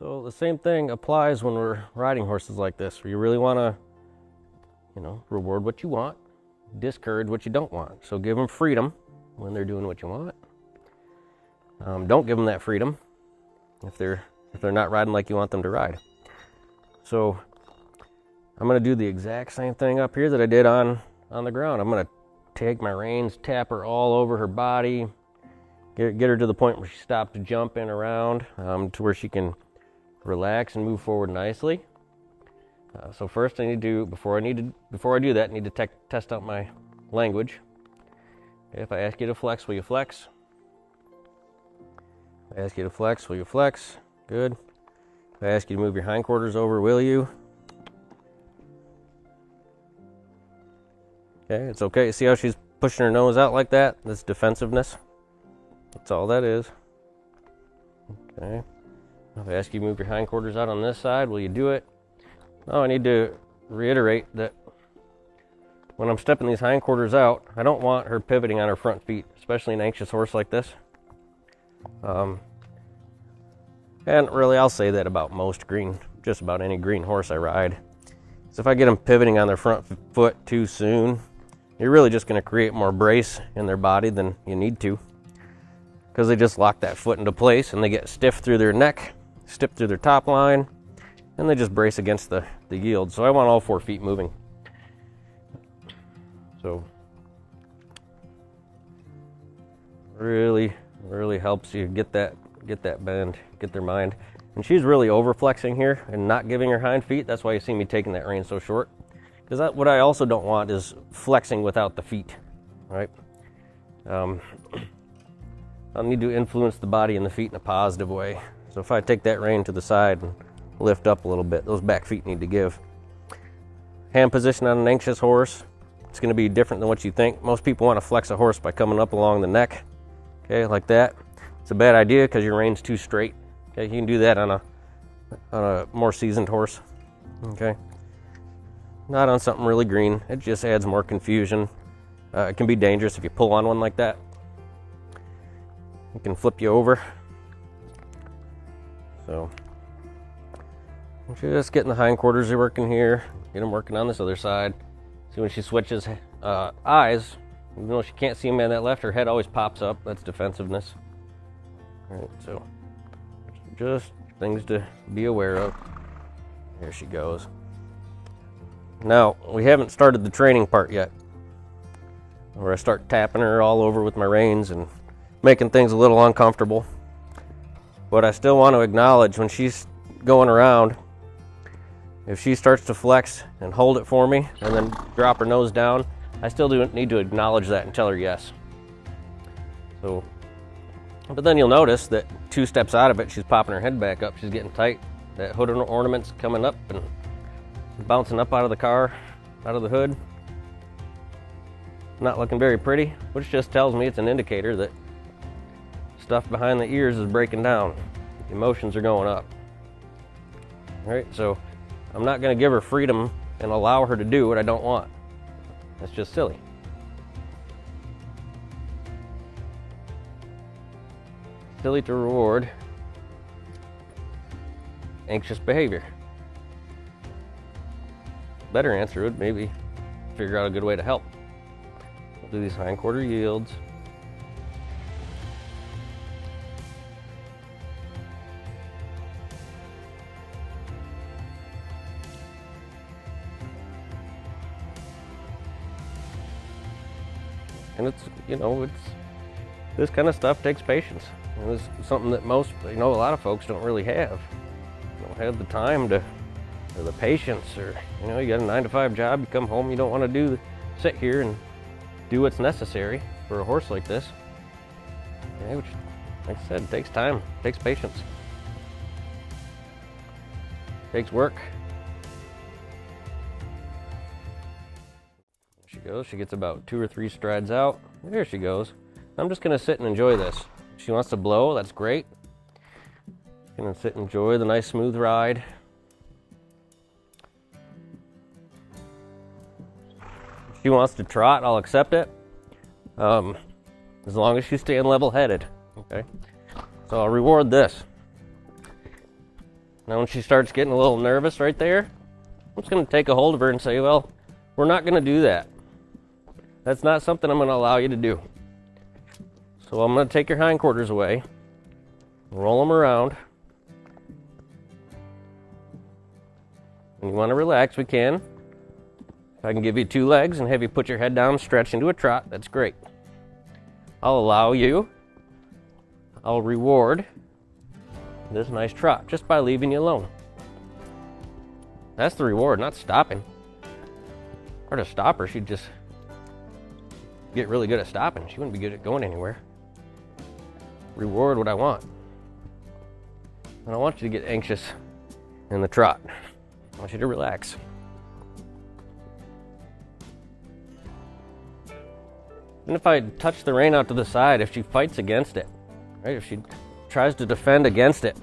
So the same thing applies when we're riding horses like this, where you really want to, reward what you want, discourage what you don't want. So give them freedom when they're doing what you want. Don't give them that freedom if they're not riding like you want them to ride. So I'm going to do the exact same thing up here that I did on the ground. I'm going to take my reins, tap her all over her body, get her to the point where she stops jumping around, to where she can relax and move forward nicely. So first before I do that, I need to test out my language. Okay, if I ask you to flex, will you flex? If I ask you to flex, will you flex? Good. If I ask you to move your hindquarters over, will you? Okay, it's okay. See how she's pushing her nose out like that? That's defensiveness. That's all that is. Okay. If I ask you to move your hindquarters out on this side, will you do it? Oh, I need to reiterate that when I'm stepping these hindquarters out, I don't want her pivoting on her front feet, especially an anxious horse like this. And really, I'll say that about just about any green horse I ride. So if I get them pivoting on their front foot too soon, you're really just going to create more brace in their body than you need to, because they just lock that foot into place and they get stiff through their neck, stiff through their top line, and they just brace against the yield. So I want all 4 feet moving. So really helps you get that bend, get their mind. And she's really over flexing here and not giving her hind feet. That's why you see me taking that rein so short. Because what I also don't want is flexing without the feet, right? I'll need to influence the body and the feet in a positive way. So if I take that rein to the side and lift up a little bit, those back feet need to give. Hand position on an anxious horse, it's going to be different than what you think. Most people want to flex a horse by coming up along the neck, okay, like that. It's a bad idea because your rein's too straight. Okay, you can do that on a more seasoned horse, okay? Not on something really green. It just adds more confusion. It can be dangerous if you pull on one like that. It can flip you over. So just getting the hindquarters working here, get them working on this other side. See, when she switches eyes, even though she can't see him on that left, her head always pops up. That's defensiveness. All right, so just things to be aware of. There she goes. Now, we haven't started the training part yet, where I start tapping her all over with my reins and making things a little uncomfortable. But I still want to acknowledge when she's going around, if she starts to flex and hold it for me and then drop her nose down, I still do need to acknowledge that and tell her yes. So, but then you'll notice that 2 steps out of it, she's popping her head back up. She's getting tight. That hood ornament's coming up and bouncing up out of the car, out of the hood. Not looking very pretty, which just tells me it's an indicator that stuff behind the ears is breaking down. Emotions are going up. All right, so I'm not going to give her freedom and allow her to do what I don't want. That's just silly. Silly to reward anxious behavior. Better answer would maybe figure out a good way to help. We'll do these hindquarter yields. And it's this kind of stuff takes patience. And it's something that a lot of folks don't really have. They don't have the time or the patience, or you got a 9-to-5 job, you come home, you don't want to sit here and do what's necessary for a horse like this. Okay, which, like I said, takes time, takes patience, takes work. There she goes. She gets about 2 or 3 strides out. There she goes. I'm just going to sit and enjoy this. If she wants to blow, that's great. Going to sit and enjoy the nice smooth ride. If she wants to trot, I'll accept it. As long as she's staying level-headed. Okay. So I'll reward this. Now when she starts getting a little nervous right there, I'm just going to take a hold of her and say, well, we're not going to do that. That's not something I'm going to allow you to do. So I'm going to take your hindquarters away, roll them around. When you want to relax, we can. If I can give you 2 legs and have you put your head down, stretch into a trot, that's great. I'll allow you, I'll reward this nice trot just by leaving you alone. That's the reward, not stopping. Or to stop her, she'd just get really good at stopping. She wouldn't be good at going anywhere. Reward what I want. I don't want you to get anxious in the trot. I want you to relax. And if I touch the rein out to the side, if she fights against it, right? If she tries to defend against it,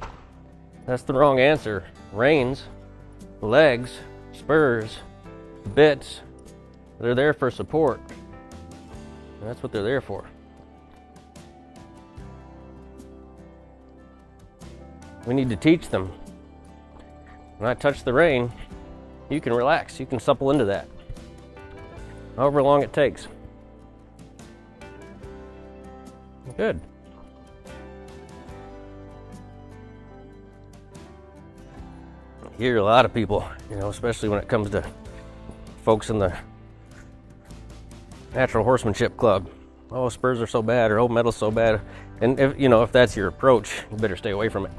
that's the wrong answer. Reins, legs, spurs, bits, they're there for support. And that's what they're there for. We need to teach them. When I touch the rein, you can relax. You can supple into that. However long it takes. Good. I hear a lot of people, especially when it comes to folks in the natural horsemanship club. Oh, spurs are so bad, or oh, metal's so bad. And if that's your approach, you better stay away from it.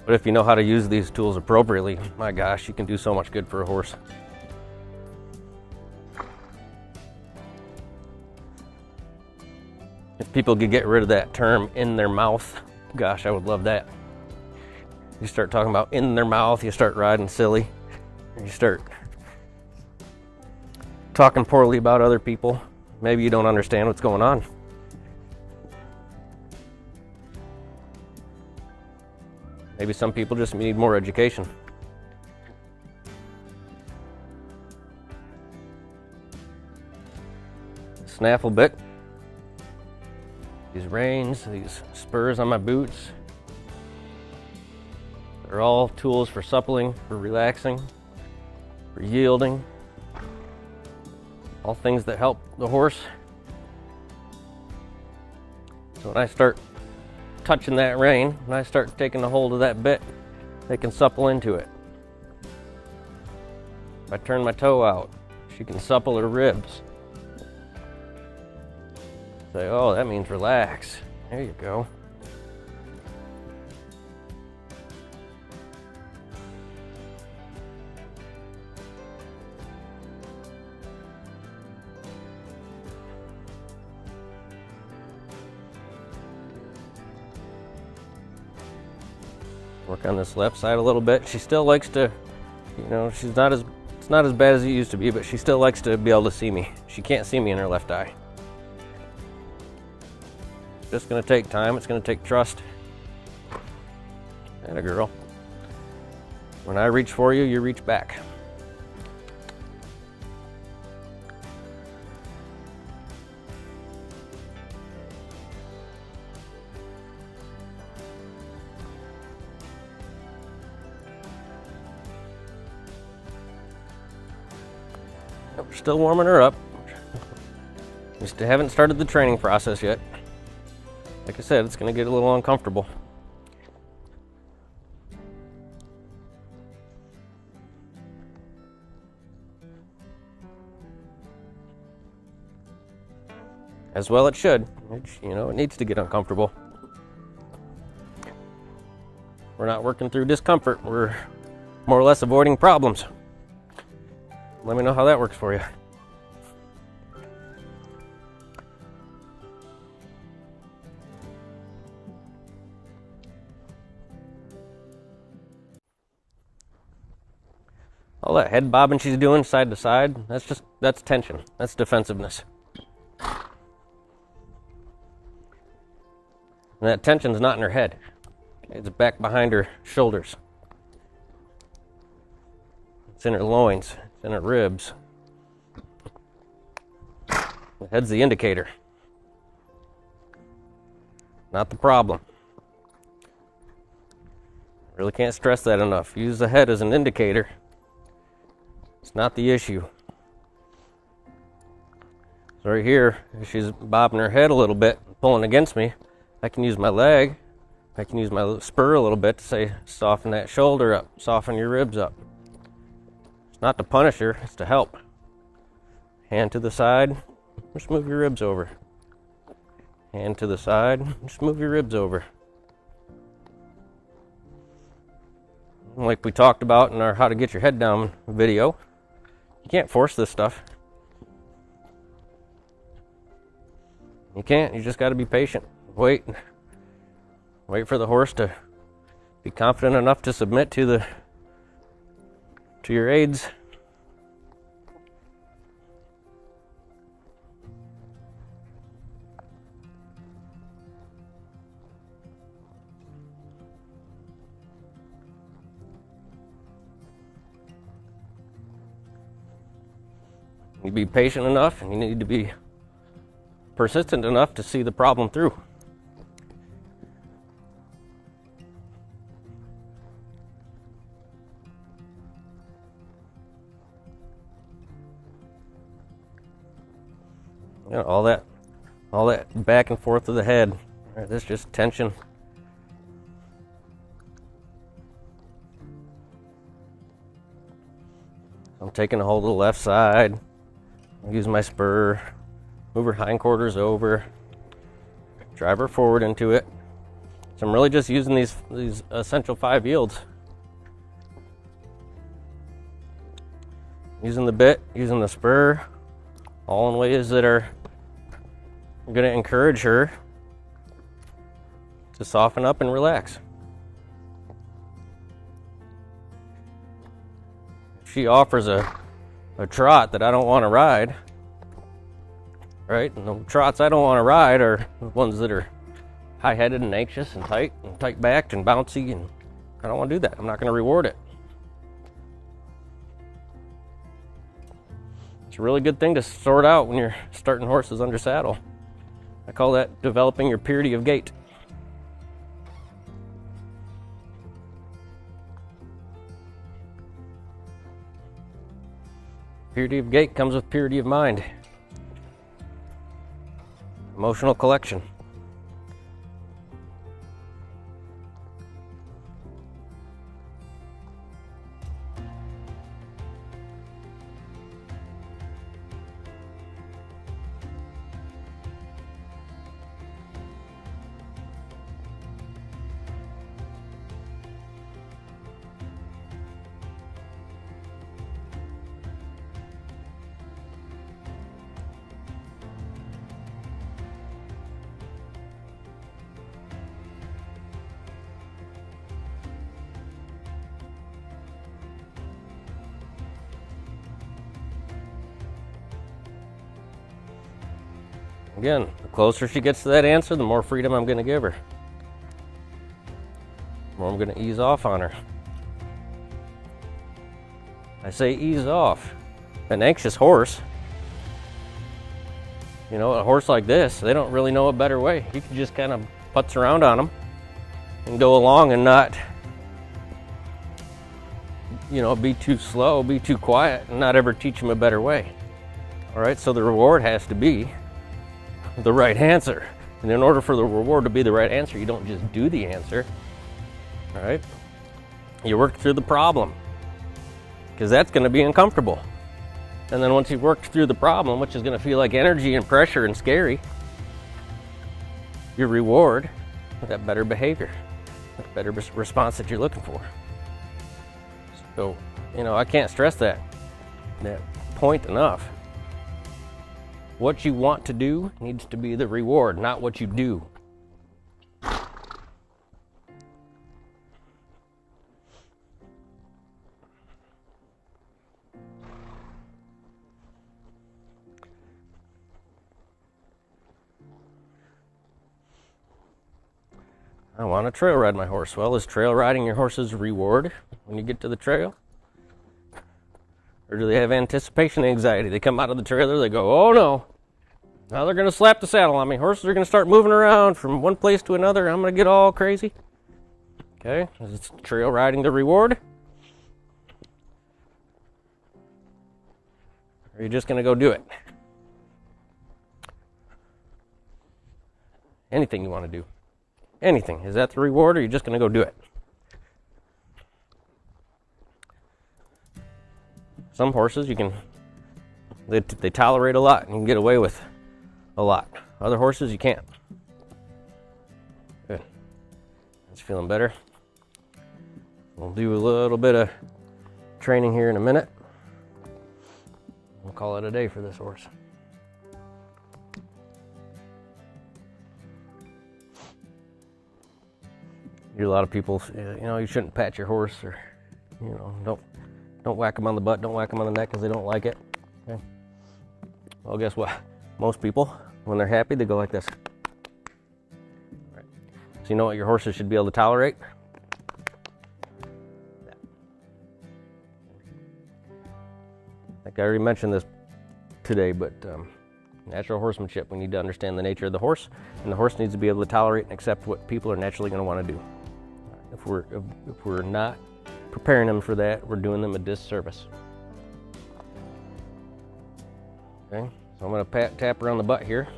But if you know how to use these tools appropriately, my gosh, you can do so much good for a horse. If people could get rid of that term in their mouth, gosh, I would love that. You start talking about in their mouth, you start riding silly, and you start talking poorly about other people. Maybe you don't understand what's going on. Maybe some people just need more education. Snaffle bit. These reins, these spurs on my boots. They're all tools for suppling, for relaxing, for yielding. All things that help the horse. So when I start touching that rein, when I start taking a hold of that bit, they can supple into it. If I turn my toe out, she can supple her ribs. Say, oh, that means relax. There you go. Work on this left side a little bit. She still likes to, it's not as bad as it used to be, but she still likes to be able to see me. She can't see me in her left eye. It's just going to take time. It's going to take trust. And a girl. When I reach for you, you reach back. We're still warming her up. We still haven't started the training process yet. Like I said, it's going to get a little uncomfortable. As well it should. It needs to get uncomfortable. We're not working through discomfort. We're more or less avoiding problems. Let me know how that works for you. All that head bobbing she's doing side to side, that's tension. That's defensiveness. And that tension's not in her head. It's back behind her shoulders. It's in her loins. It's in her ribs. The head's the indicator. not the problem. Really can't stress that enough. Use the head as an indicator. It's not the issue. So right here, if she's bobbing her head a little bit, pulling against me, I can use my leg. I can use my spur a little bit to say, soften that shoulder up, soften your ribs up. It's not to punish her, it's to help. Hand to the side, just move your ribs over. Hand to the side, just move your ribs over. Like we talked about in our How to Get Your Head Down video, you can't force this stuff. You can't, you just got to be patient. Wait for the horse to be confident enough to submit to your aids. You be patient enough, and you need to be persistent enough to see the problem through. You know, all that back and forth of the head. That's just tension. I'm taking a hold of the left side. Use my spur, move her hindquarters over, drive her forward into it. So I'm really just using these essential 5 yields. Using the bit, using the spur, all in ways that are going to encourage her to soften up and relax. If she offers a trot that I don't want to ride, right? And the trots I don't want to ride are the ones that are high-headed and anxious and tight-backed and bouncy, and I don't want to do that. I'm not going to reward it. It's a really good thing to sort out when you're starting horses under saddle. I call that developing your purity of gait. Purity of gait comes with purity of mind. Emotional collection. Again, the closer she gets to that answer, the more freedom I'm going to give her. The more I'm going to ease off on her. I say ease off. An anxious horse, you know, a horse like this, they don't really know a better way. You can just kind of putz around on them and go along and not, you know, be too slow, be too quiet, and not ever teach them a better way. All right, so the reward has to be the right answer. And in order for the reward to be the right answer, you don't just do the answer. All right? You work through the problem, because that's going to be uncomfortable. And then once you've worked through the problem, which is going to feel like energy and pressure and scary, your reward is that better behavior, that better response that you're looking for. So, you know, I can't stress that point enough. What you want to do needs to be the reward, not what you do. I want to trail ride my horse. Well, is trail riding your horse's reward when you get to the trail? Or do they have anticipation anxiety? They come out of the trailer, they go, oh no, Now they're going to slap the saddle on me. Horses are going to start moving around from one place to another. I'm going to get all crazy. Okay, it's trail riding the reward. Or are you just going to go do it? Anything you want to do. Anything. Is that the reward, or are you just going to go do it? Some horses they tolerate a lot and you can get away with a lot. Other horses you can't. Good. It's feeling better. We'll do a little bit of training here in a minute. We'll call it a day for this horse. A lot of people, you shouldn't pat your horse, or, don't whack them on the butt, don't whack them on the neck because they don't like it. Okay. Well, guess what? Most people, when they're happy, they go like this. All right. So you know what your horses should be able to tolerate? That. I think I already mentioned this today, but natural horsemanship, we need to understand the nature of the horse, and the horse needs to be able to tolerate and accept what people are naturally going to want to do. If we're not preparing them for that, we're doing them a disservice. Okay, so I'm going to tap her on the butt here.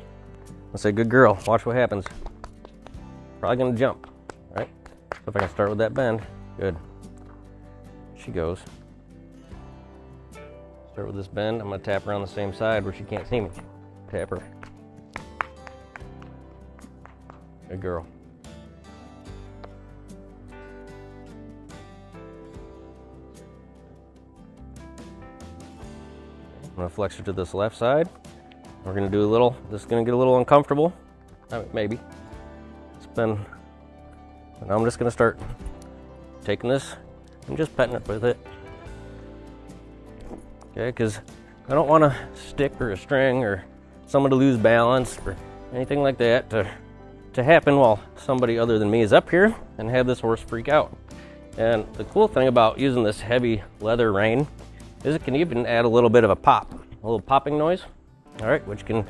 I'll say, good girl, watch what happens. Probably going to jump, right? So if I can start with that bend, good. She goes. Start with this bend, I'm going to tap her on the same side where she can't see me. Tap her. Good girl. I'm going to flex her to this left side. We're going to do this is going to get a little uncomfortable. Maybe. And I'm just going to start taking this and just petting it with it. Okay, because I don't want a stick or a string or someone to lose balance or anything like that to happen while somebody other than me is up here and have this horse freak out. And the cool thing about using this heavy leather rein is it can even add a little bit of a little popping noise, all right, which can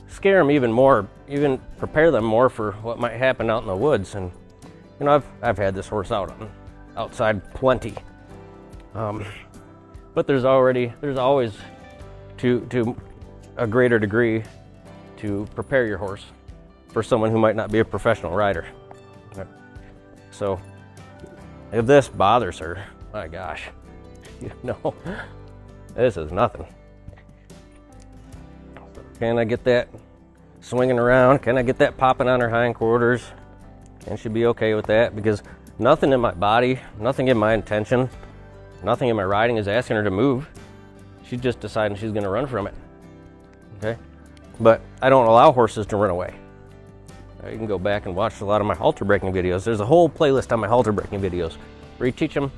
scare them even more, even prepare them more for what might happen out in the woods. And I've had this horse outside plenty, but there's always to a greater degree to prepare your horse for someone who might not be a professional rider. Right. So if this bothers her, my gosh, this is nothing. Can I get that swinging around? Can I get that popping on her hindquarters? And she'd be okay with that, because nothing in my body, nothing in my intention, nothing in my riding is asking her to move. She's just deciding she's going to run from it. Okay? But I don't allow horses to run away. You can go back and watch a lot of my halter breaking videos. There's a whole playlist on my halter breaking videos where you teach them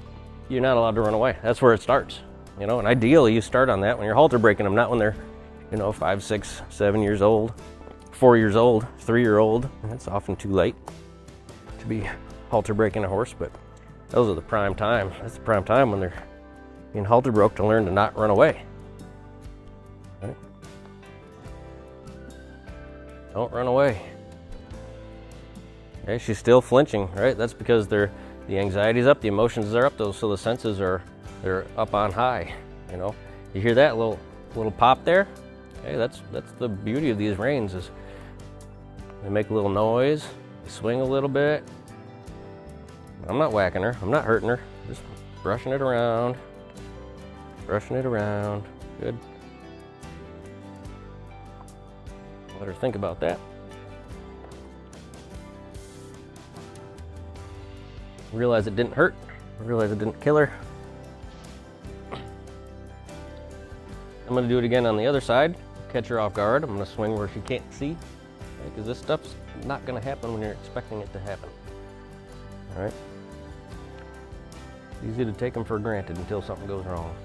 you're not allowed to run away. That's where it starts. And ideally you start on that when you're halter breaking them, not when they're 5, 6, 7 years old, 4 years old, 3-year-old. It's often too late to be halter breaking a horse, but those are the prime time. That's the prime time when they're being halter broke to learn to not run away. Right? Don't run away. Okay, she's still flinching, right? That's because the anxiety's up, the emotions are up, so the senses they're up on high. You hear that little pop there? Okay, that's the beauty of these reins, is they make a little noise, they swing a little bit. I'm not whacking her, I'm not hurting her, just brushing it around. Good. Let her think about that. Realize it didn't hurt, realize it didn't kill her. I'm going to do it again on the other side, catch her off guard. I'm going to swing where she can't see, because this stuff's not going to happen when you're expecting it to happen. All right? It's easy to take them for granted until something goes wrong.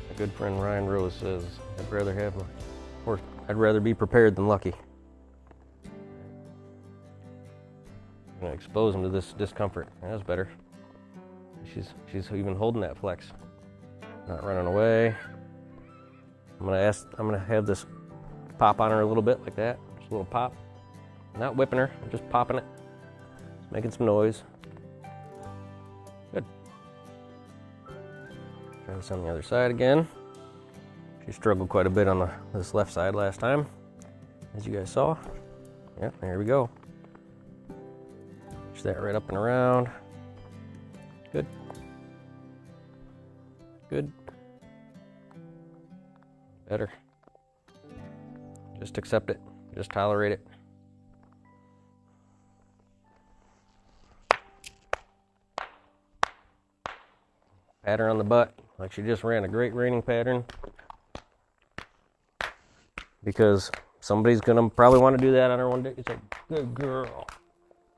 My good friend Ryan Rose says, I'd rather be prepared than lucky. I'm going to expose him to this discomfort. That's better. She's even holding that flex. Not running away. I'm gonna have this pop on her a little bit like that. Just a little pop. Not whipping her, just popping it. Making some noise. Good. Try this on the other side again. She struggled quite a bit on this left side last time, as you guys saw. Yeah, there we go. Push that right up and around. Good. Good. Better. Just accept it. Just tolerate it. Pat her on the butt like she just ran a great reining pattern, because somebody's gonna probably want to do that on her one day. It's like, good girl.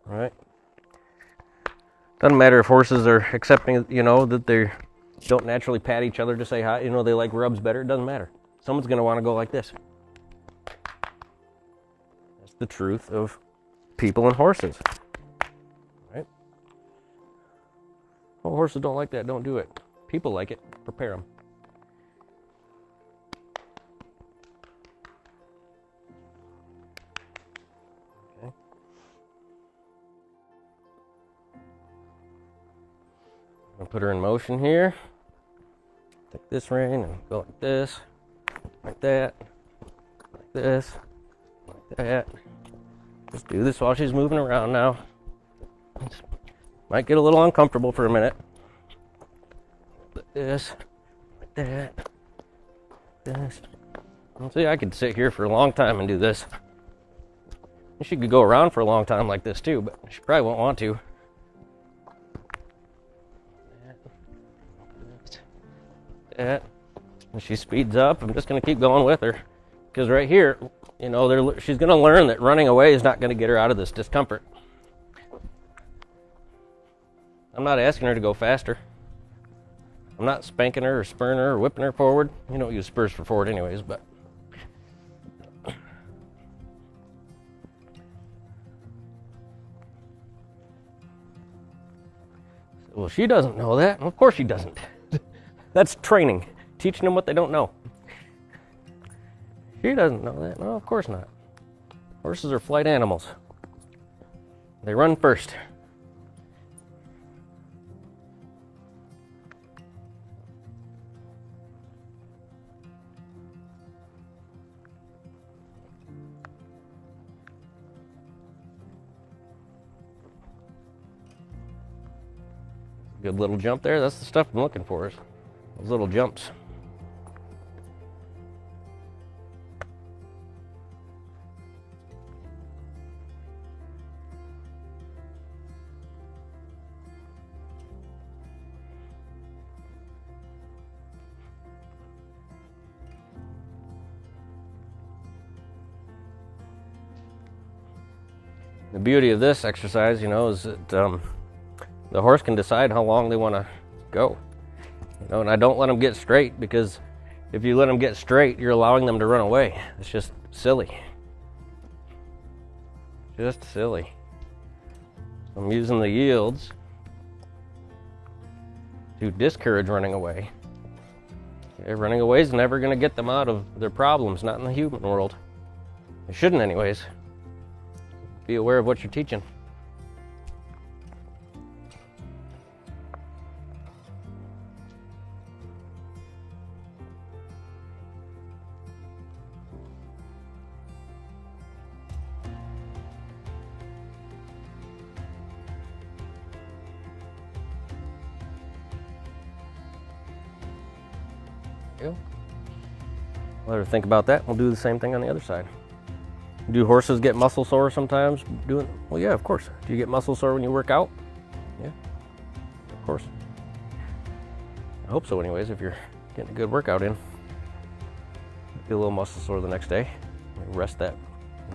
All right. Doesn't matter if horses are accepting, that they don't naturally pat each other to say hi. They like rubs better. It doesn't matter. Someone's gonna want to go like this. That's the truth of people and horses. Right? Well, horses don't like that. Don't do it. People like it. Prepare them. Okay. I'll put her in motion here. Take this rein and go like this, like that, like this, like that. Just do this while she's moving around now. Might get a little uncomfortable for a minute. Like this, like that, this. See, I could sit here for a long time and do this. She could go around for a long time like this too, but she probably won't want to. That. When she speeds up, I'm just going to keep going with her, because right here, she's going to learn that running away is not going to get her out of this discomfort. I'm not asking her to go faster. I'm not spanking her or spurring her or whipping her forward. You don't use spurs for forward anyways, but well, she doesn't know that. Of course she doesn't. That's training. Teaching them what they don't know. She doesn't know that. No, of course not. Horses are flight animals. They run first. Good little jump there. That's the stuff I'm looking for, is those little jumps. The beauty of this exercise, is that the horse can decide how long they want to go. And I don't let them get straight, because if you let them get straight, you're allowing them to run away. It's just silly. Just silly. I'm using the yields to discourage running away. Okay, running away is never going to get them out of their problems, not in the human world. It shouldn't anyways. Be aware of what you're teaching. Let her think about that. We'll do the same thing on the other side. Do horses get muscle sore sometimes? Well, yeah, of course. Do you get muscle sore when you work out? Yeah, of course. I hope so anyways, if you're getting a good workout in. Be a little muscle sore the next day. Rest that.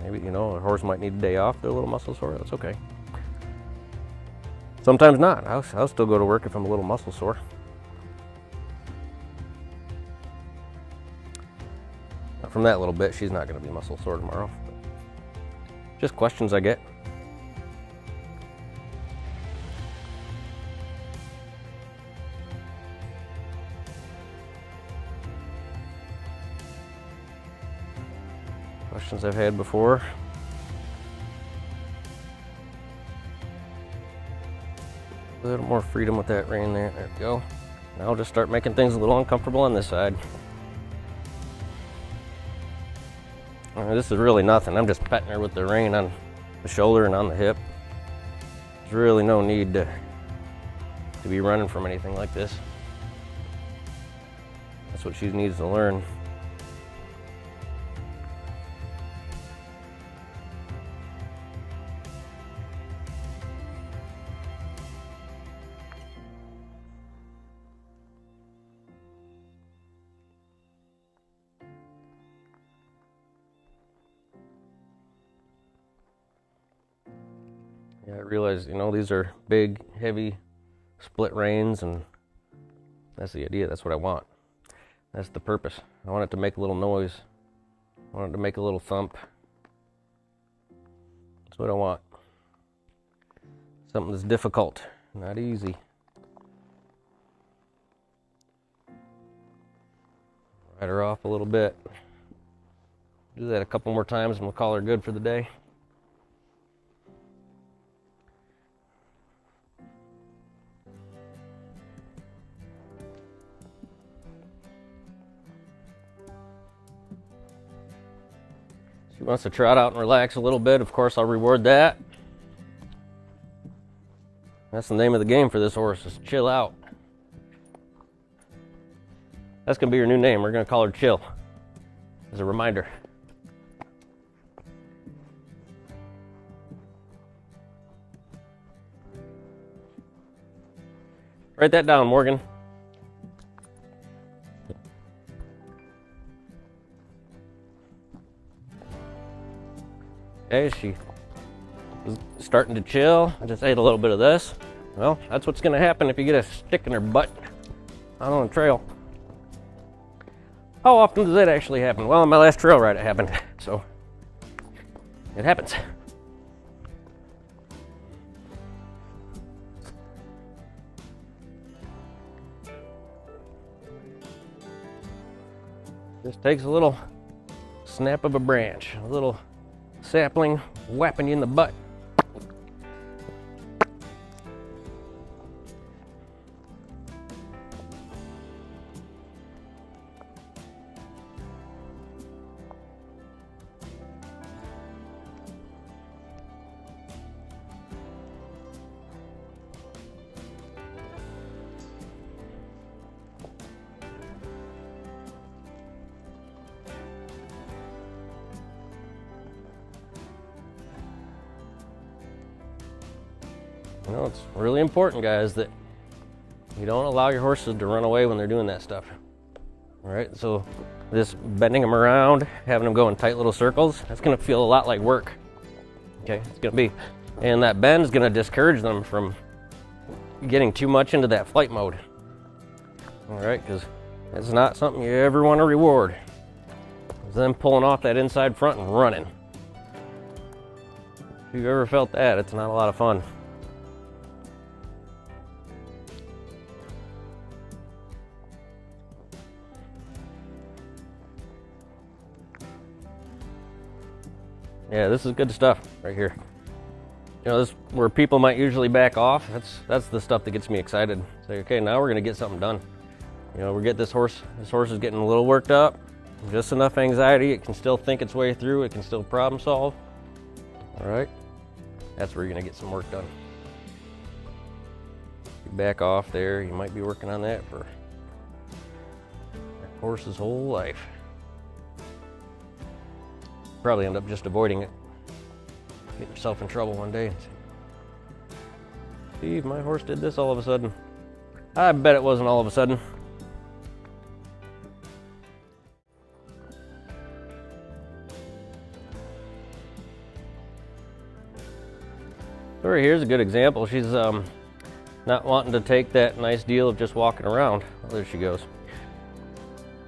Maybe, a horse might need a day off. They're a little muscle sore. That's okay. Sometimes not. I'll still go to work if I'm a little muscle sore. From that little bit, she's not going to be muscle sore tomorrow. Just questions I get. Questions I've had before. A little more freedom with that rein there. There we go. Now I'll just start making things a little uncomfortable on this side. This is really nothing. I'm just petting her with the rein on the shoulder and on the hip. There's really no need to be running from anything like this. That's what she needs to learn. Yeah, I realize, these are big, heavy, split reins, and that's the idea. That's what I want. That's the purpose. I want it to make a little noise. I want it to make a little thump. That's what I want. Something that's difficult, not easy. Ride her off a little bit. Do that a couple more times and we'll call her good for the day. She wants to trot out and relax a little bit. Of course, I'll reward that. That's the name of the game for this horse, is chill out. That's going to be her new name. We're going to call her Chill, as a reminder. Write that down, Morgan. Okay, she is starting to chill. I just ate a little bit of this. Well, that's what's going to happen if you get a stick in her butt out on the trail. How often does that actually happen? Well, on my last trail ride it happened, so it happens. Just takes a little snap of a branch, a little sapling whapping you in the butt. It's really important, guys, that you don't allow your horses to run away when they're doing that stuff. All right, so this bending them around, having them go in tight little circles, that's going to feel a lot like work. Okay, it's going to be. And that bend is going to discourage them from getting too much into that flight mode. All right, because that's not something you ever want to reward. It's them pulling off that inside front and running. If you've ever felt that, it's not a lot of fun. Yeah, this is good stuff right here. This where people might usually back off. That's the stuff that gets me excited. Say, okay, now we're gonna get something done. We're getting this horse is getting a little worked up. Just enough anxiety, it can still think its way through, it can still problem solve. All right, that's where you're gonna get some work done. You back off there, you might be working on that for that horse's whole life. Probably end up just avoiding it. Get yourself in trouble one day and say, Steve, my horse did this all of a sudden. I bet it wasn't all of a sudden. So right here's a good example. She's not wanting to take that nice deal of just walking around. Oh, there she goes.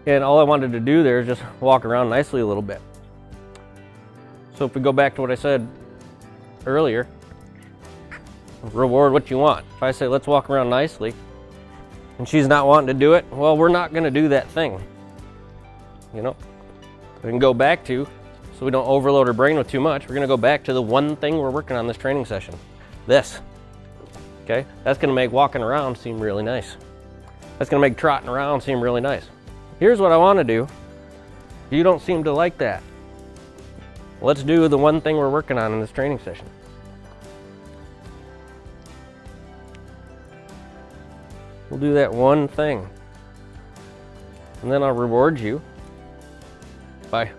And all I wanted to do there is just walk around nicely a little bit. So if we go back to what I said earlier, reward what you want. If I say, let's walk around nicely, and she's not wanting to do it, well, we're not going to do that thing. We can go back to so we don't overload her brain with too much, we're gonna go back to the one thing we're working on this training session. This, okay? That's gonna make walking around seem really nice. That's gonna make trotting around seem really nice. Here's what I wanna do. You don't seem to like that. Let's do the one thing we're working on in this training session. We'll do that one thing. And then I'll reward you by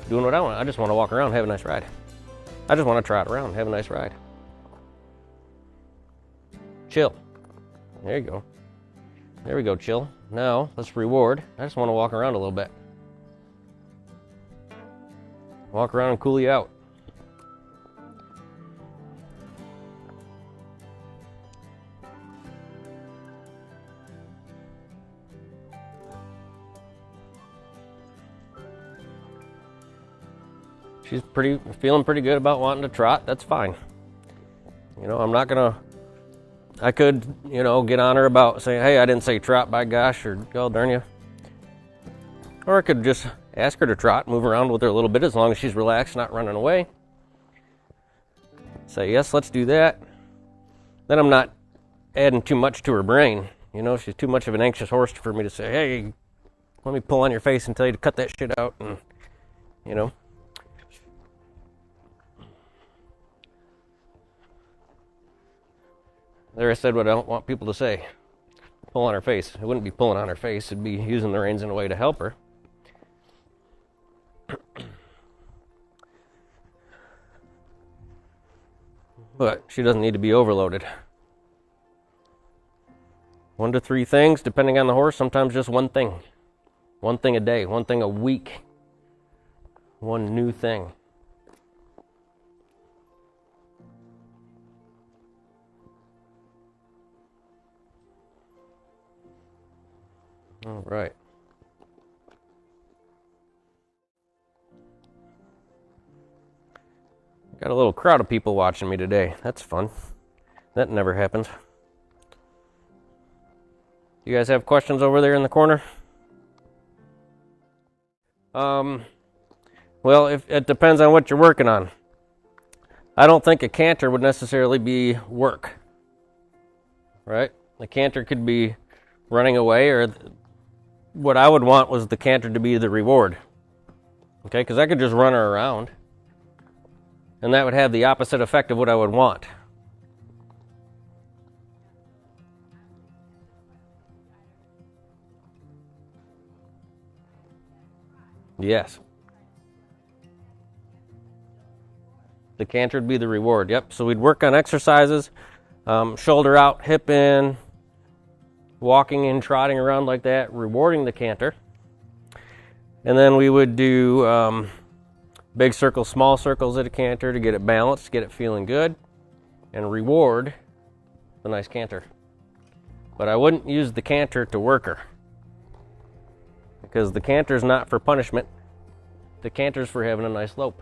doing what I want. I just want to walk around, have a nice ride. I just want to trot around, have a nice ride. Chill. There you go. There we go, chill. Now, let's reward. I just want to walk around a little bit. Walk around and cool you out. She's feeling pretty good about wanting to trot. That's fine. You know, I'm not gonna, I could, you know, get on her about saying, hey, I didn't say trot, by gosh, or God darn you. Or I could just ask her to trot, move around with her a little bit as long as she's relaxed, not running away. Say, yes, let's do that. Then I'm not adding too much to her brain. You know, she's too much of an anxious horse for me to say, hey, let me pull on your face and tell you to cut that shit out. And, you know. There I said what I don't want people to say. Pull on her face. It wouldn't be pulling on her face. It'd be using the reins in a way to help her. But she doesn't need to be overloaded. 1 to 3 things, depending on the horse. Sometimes just one thing. One thing a day. One thing a week. One new thing. All right. Got a little crowd of people watching me today. That's fun. That never happens. You guys have questions over there in the corner? Well, it depends on what you're working on. I don't think a canter would necessarily be work. Right? The canter could be running away, or what I would want was the canter to be the reward. Okay, because I could just run her around, and that would have the opposite effect of what I would want. Yes. The canter would be the reward. Yep. So we'd work on exercises, shoulder out, hip in, walking and trotting around like that, rewarding the canter. And then we would do big circles, small circles at a canter to get it balanced, get it feeling good, and reward the nice canter. But I wouldn't use the canter to work her, because the canter's not for punishment. The canter's for having a nice lope.